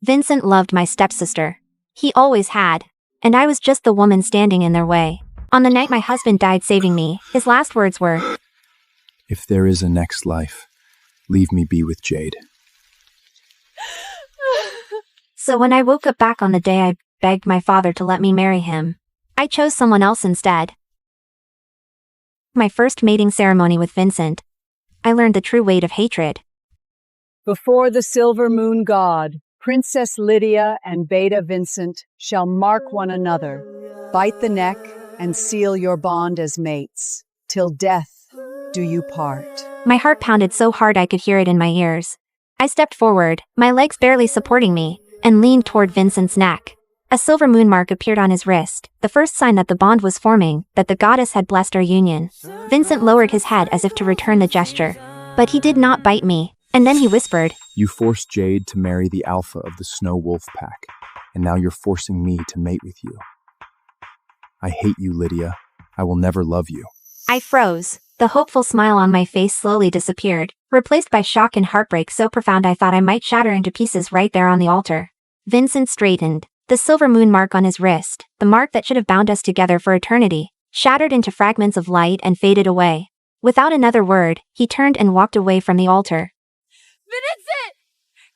Vincent loved my stepsister. He always had. And I was just the woman standing in their way. On the night my husband died saving me, his last words were, "If there is a next life, leave me be with Jade." So when I woke up back on the day I begged my father to let me marry him, I chose someone else instead. My first mating ceremony with Vincent, I learned the true weight of hatred. Before the silver moon god, Princess Lydia and Beta Vincent shall mark one another, bite the neck, and seal your bond as mates. Till death do you part. My heart pounded so hard I could hear it in my ears. I stepped forward, my legs barely supporting me, and leaned toward Vincent's neck. A silver moon mark appeared on his wrist, the first sign that the bond was forming, that the goddess had blessed our union. Vincent lowered his head as if to return the gesture. But he did not bite me, and then he whispered, "You forced Jade to marry the alpha of the Snow Wolf Pack, and now you're forcing me to mate with you. I hate you, Lydia. I will never love you." I froze. The hopeful smile on my face slowly disappeared, replaced by shock and heartbreak so profound I thought I might shatter into pieces right there on the altar. Vincent straightened. The silver moon mark on his wrist, the mark that should have bound us together for eternity, shattered into fragments of light and faded away. Without another word, he turned and walked away from the altar. "Vincent!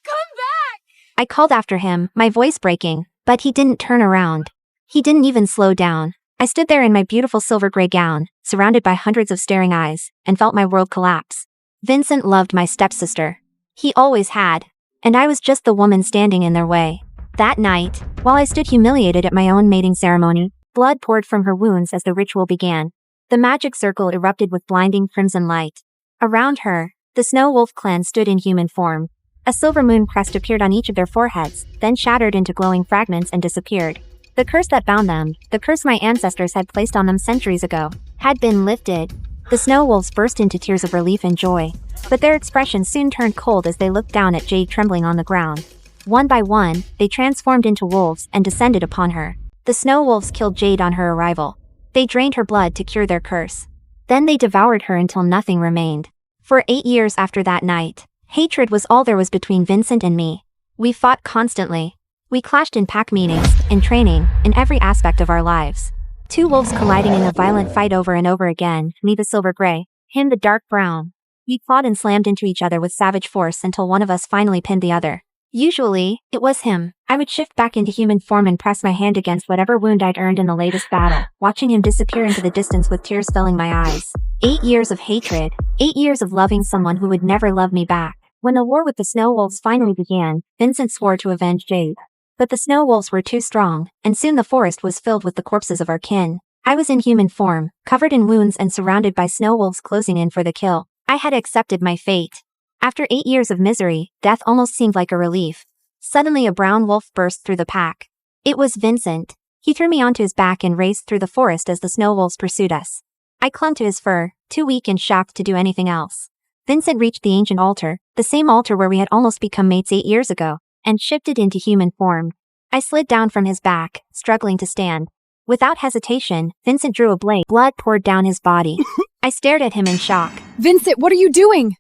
Come back!" I called after him, my voice breaking, but he didn't turn around. He didn't even slow down. I stood there in my beautiful silver gray gown, surrounded by hundreds of staring eyes, and felt my world collapse. Vincent loved my stepsister. He always had. And I was just the woman standing in their way. That night, while I stood humiliated at my own mating ceremony, blood poured from her wounds as the ritual began. The magic circle erupted with blinding crimson light. Around her, the Snow Wolf clan stood in human form. A silver moon crest appeared on each of their foreheads, then shattered into glowing fragments and disappeared. The curse that bound them, the curse my ancestors had placed on them centuries ago, had been lifted. The Snow Wolves burst into tears of relief and joy, but their expressions soon turned cold as they looked down at Jade trembling on the ground. One by one, they transformed into wolves and descended upon her. The Snow Wolves killed Jade on her arrival. They drained her blood to cure their curse. Then they devoured her until nothing remained. For 8 years after that night, hatred was all there was between Vincent and me. We fought constantly. We clashed in pack meetings, in training, in every aspect of our lives. Two wolves colliding in a violent fight over and over again, me the silver gray, him the dark brown. We fought and slammed into each other with savage force until one of us finally pinned the other. Usually, it was him. I would shift back into human form and press my hand against whatever wound I'd earned in the latest battle, watching him disappear into the distance with tears filling my eyes. 8 years of hatred. 8 years of loving someone who would never love me back. When the war with the Snow Wolves finally began, Vincent swore to avenge Jade. But the Snow Wolves were too strong, and soon the forest was filled with the corpses of our kin. I was in human form, covered in wounds and surrounded by Snow Wolves closing in for the kill. I had accepted my fate. After 8 years of misery, death almost seemed like a relief. Suddenly a brown wolf burst through the pack. It was Vincent. He threw me onto his back and raced through the forest as the Snow Wolves pursued us. I clung to his fur, too weak and shocked to do anything else. Vincent reached the ancient altar, the same altar where we had almost become mates 8 years ago, and shifted into human form. I slid down from his back, struggling to stand. Without hesitation, Vincent drew a blade. Blood poured down his body. I stared at him in shock. "Vincent, what are you doing?"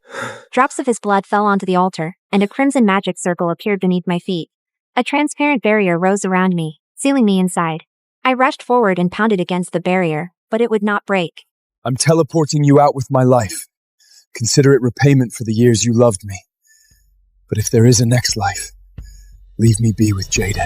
Drops of his blood fell onto the altar, and a crimson magic circle appeared beneath my feet. A transparent barrier rose around me, sealing me inside. I rushed forward and pounded against the barrier, but it would not break. "I'm teleporting you out with my life. Consider it repayment for the years you loved me. But if there is a next life, leave me be with Jade."